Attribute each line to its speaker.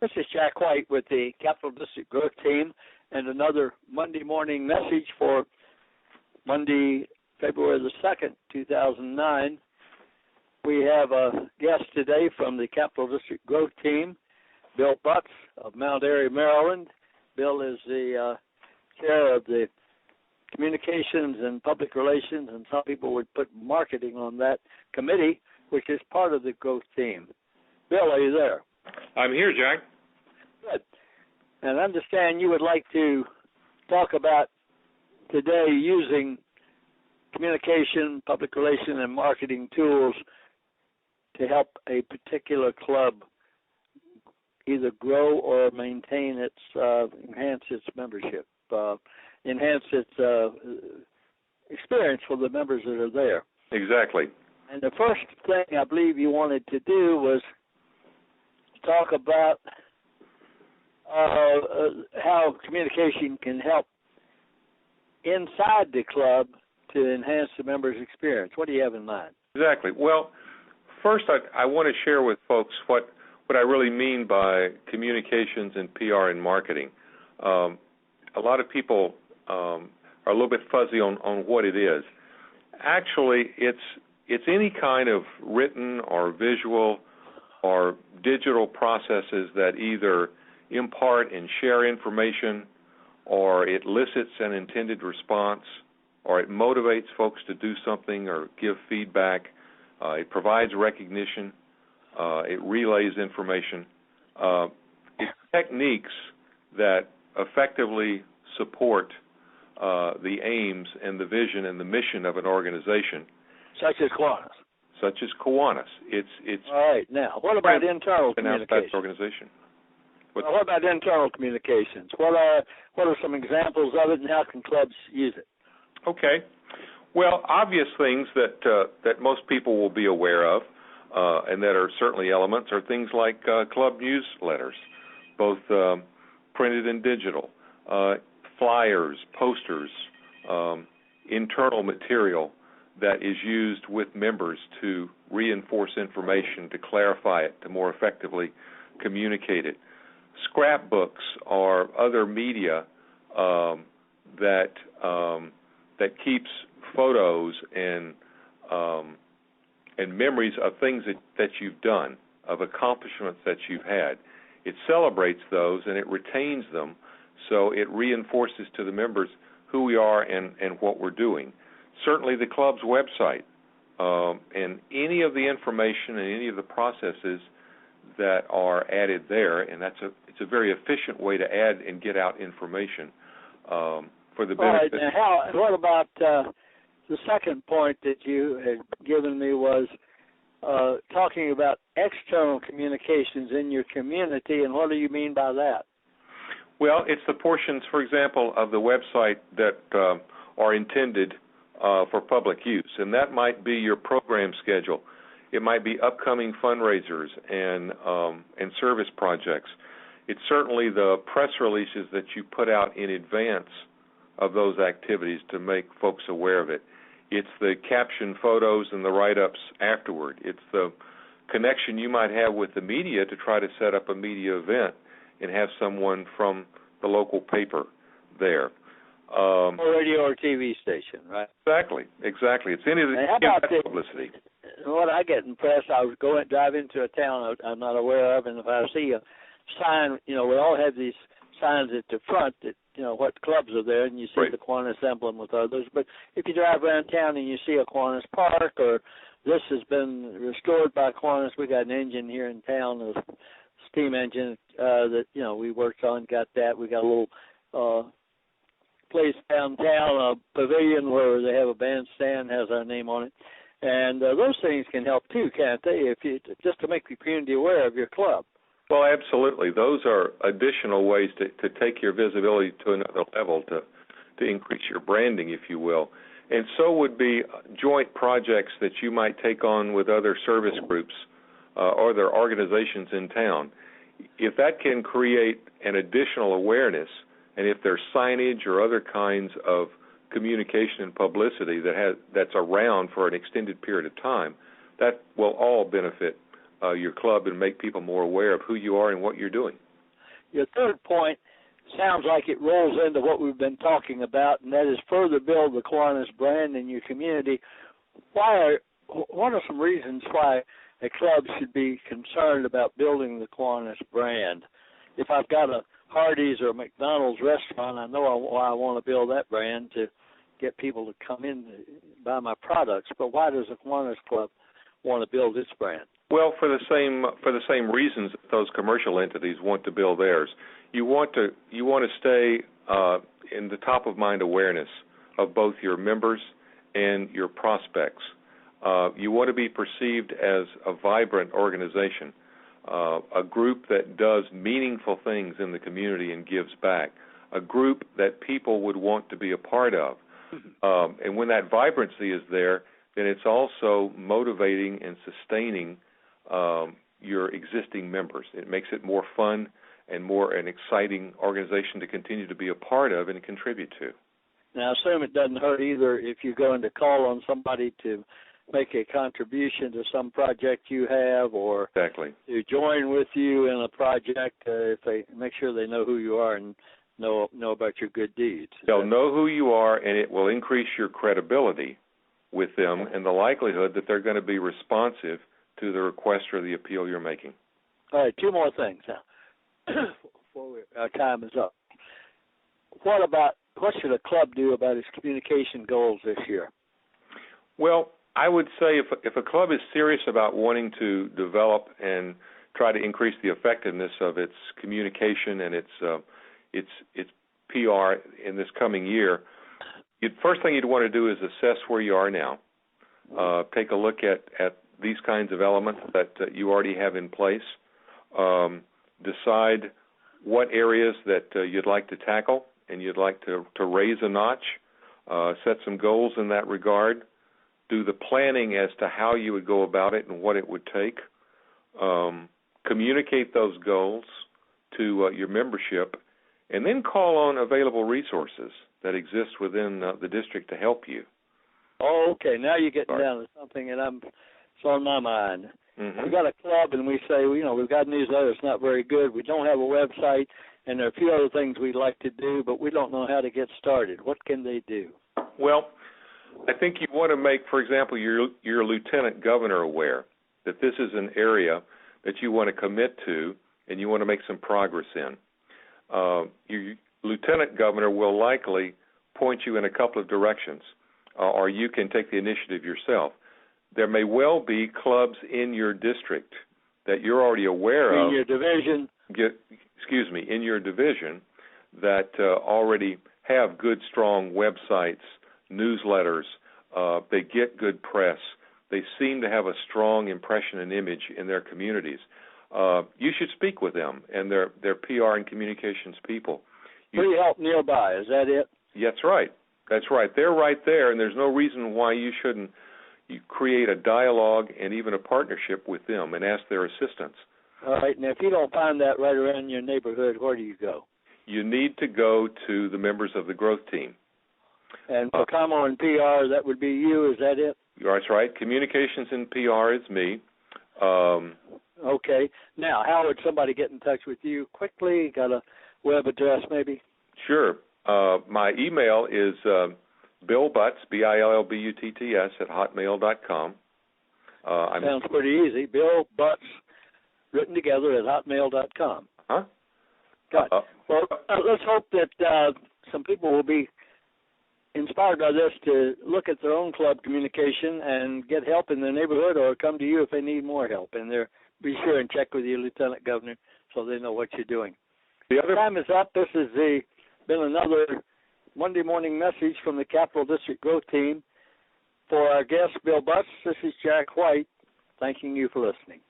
Speaker 1: This is Jack White with the Capital District Growth Team and another Monday morning message for Monday, February the 2nd, 2009. We have a guest today from the Capital District Growth Team, Bill Butts of Mount Airy, Maryland. Bill is the chair of the Communications and Public Relations, and some people would put marketing on that committee, which is part of the growth team. Bill, are you there?
Speaker 2: I'm here, Jack.
Speaker 1: Good. And I understand you would like to talk about today using communication, public relation, and marketing tools to help a particular club either grow or maintain its, enhance its membership, enhance its experience for the members that are there.
Speaker 2: Exactly.
Speaker 1: And the first thing I believe you wanted to do was talk about how communication can help inside the club to enhance the members' experience. What do you have in mind?
Speaker 2: Exactly. Well, first I want to share with folks what I really mean by communications and PR and marketing. A lot of people are a little bit fuzzy on what it is. Actually, it's any kind of written or visual or digital processes that either impart and share information, or it elicits an intended response, or it motivates folks to do something or give feedback. It provides recognition. It relays information. It's techniques that effectively support the aims and the vision and the mission of an organization.
Speaker 1: Such as Kiwanis.
Speaker 2: Such as Kiwanis. It's
Speaker 1: all right. Now, what about internal communications?
Speaker 2: Organization.
Speaker 1: Well, what about internal communications? What are some examples of it, and how can clubs use it?
Speaker 2: Okay. Well, obvious things that most people will be aware of, and that are certainly elements, are things like club newsletters, both printed and digital, flyers, posters, internal material that is used with members to reinforce information, to clarify it, to more effectively communicate it. Scrapbooks or other media that keeps photos and memories of things that you've done, of accomplishments that you've had. It celebrates those and it retains them, so it reinforces to the members who we are and what we're doing. Certainly the club's website and any of the information and any of the processes that are added there, and it's a very efficient way to add and get out information for the benefit.
Speaker 1: All right. What about the second point that you had given me was talking about external communications in your community, and what do you mean by that?
Speaker 2: Well, it's the portions, for example, of the website that are intended for public use, and that might be your program schedule. It might be upcoming fundraisers and service projects. It's certainly the press releases that you put out in advance of those activities to make folks aware of it. It's the caption photos and the write-ups afterward. It's the connection you might have with the media to try to set up a media event and have someone from the local paper there.
Speaker 1: Or radio or TV station, right?
Speaker 2: Exactly. It's any of the publicity.
Speaker 1: What I get impressed, I would drive into a town I'm not aware of, and if I see a sign, we all have these signs at the front that, what clubs are there, and you see the Kiwanis emblem with others. But if you drive around town and you see a Kiwanis Park, or this has been restored by Kiwanis, we got an engine here in town, a steam engine that, we worked on, got that. We got a little place downtown, a pavilion where they have a bandstand, has our name on it. And those things can help too, can't they? Just to make the community aware of your club.
Speaker 2: Well, absolutely. Those are additional ways to take your visibility to another level, to increase your branding, if you will. And so would be joint projects that you might take on with other service groups or other organizations in town. If that can create an additional awareness, and if there's signage or other kinds of communication and publicity that's around for an extended period of time, that will all benefit your club and make people more aware of who you are and what you're doing.
Speaker 1: your third point sounds like it rolls into what we've been talking about, and that is further build the Kiwanis brand in your community. What are some reasons why a club should be concerned about building the Kiwanis brand? If I've got a Hardee's or a McDonald's restaurant, I know why I want to build that brand to get people to come in to buy my products. But why does the Kiwanis Club want to build its brand?
Speaker 2: Well, for the same reasons that those commercial entities want to build theirs. You want to stay in the top of mind awareness of both your members and your prospects. You want to be perceived as a vibrant organization, a group that does meaningful things in the community and gives back, a group that people would want to be a part of. And when that vibrancy is there, then it's also motivating and sustaining your existing members. It makes it more fun and more an exciting organization to continue to be a part of and contribute to.
Speaker 1: Now, I assume it doesn't hurt either if you're going to call on somebody to make a contribution to some project you have, or
Speaker 2: exactly
Speaker 1: to join with you in a project, if they make sure they know who you are and know about your good deeds.
Speaker 2: They'll know who you are, and it will increase your credibility with them and the likelihood that they're going to be responsive to the request or the appeal you're making.
Speaker 1: All right, two more things now. Before our time is up. What should a club do about its communication goals this year?
Speaker 2: Well, I would say if a club is serious about wanting to develop and try to increase the effectiveness of its communication and its PR in this coming year, first thing you'd want to do is assess where you are now. Take a look at these kinds of elements that you already have in place. Decide what areas that you'd like to tackle and you'd like to raise a notch. Set some goals in that regard. Do the planning as to how you would go about it and what it would take. Communicate those goals to your membership, and then call on available resources that exist within the district to help you.
Speaker 1: Oh, okay. Now you're getting down to something that it's on my mind.
Speaker 2: Mm-hmm.
Speaker 1: We've got a club, and we say, we've got a newsletter. It's not very good. We don't have a website, and there are a few other things we'd like to do, but we don't know how to get started. What can they do?
Speaker 2: Well, I think you want to make, for example, your lieutenant governor aware that this is an area that you want to commit to and you want to make some progress in. Your lieutenant governor will likely point you in a couple of directions, or you can take the initiative yourself. There may well be clubs in your district that you're already aware of.
Speaker 1: In your division?
Speaker 2: In your division that already have good, strong websites, newsletters. They get good press. They seem to have a strong impression and image in their communities. You should speak with them and their PR and communications people.
Speaker 1: Free help nearby, is that it?
Speaker 2: That's right. That's right. They're right there, and there's no reason why you shouldn't create a dialogue and even a partnership with them and ask their assistance.
Speaker 1: All right. Now, if you don't find that right around your neighborhood, where do you go?
Speaker 2: You need to go to the members of the growth team.
Speaker 1: And for Commo and PR, that would be you, is that it?
Speaker 2: That's right. Communications and PR is me.
Speaker 1: Okay. Now, how would somebody get in touch with you quickly? Got a web address maybe?
Speaker 2: Sure. My email is Bill Butts, BILLBUTTS, @hotmail.com.
Speaker 1: Sounds pretty easy. Bill Butts, written together, @hotmail.com.
Speaker 2: Huh?
Speaker 1: Got it. Well, let's hope that some people will be inspired by this to look at their own club communication and get help in their neighborhood, or come to you if they need more help. And be sure and check with your lieutenant governor so they know what you're doing. The time is up. This has been another Monday morning message from the Capital District Growth Team. For our guest, Bill Butts, this is Jack White, thanking you for listening.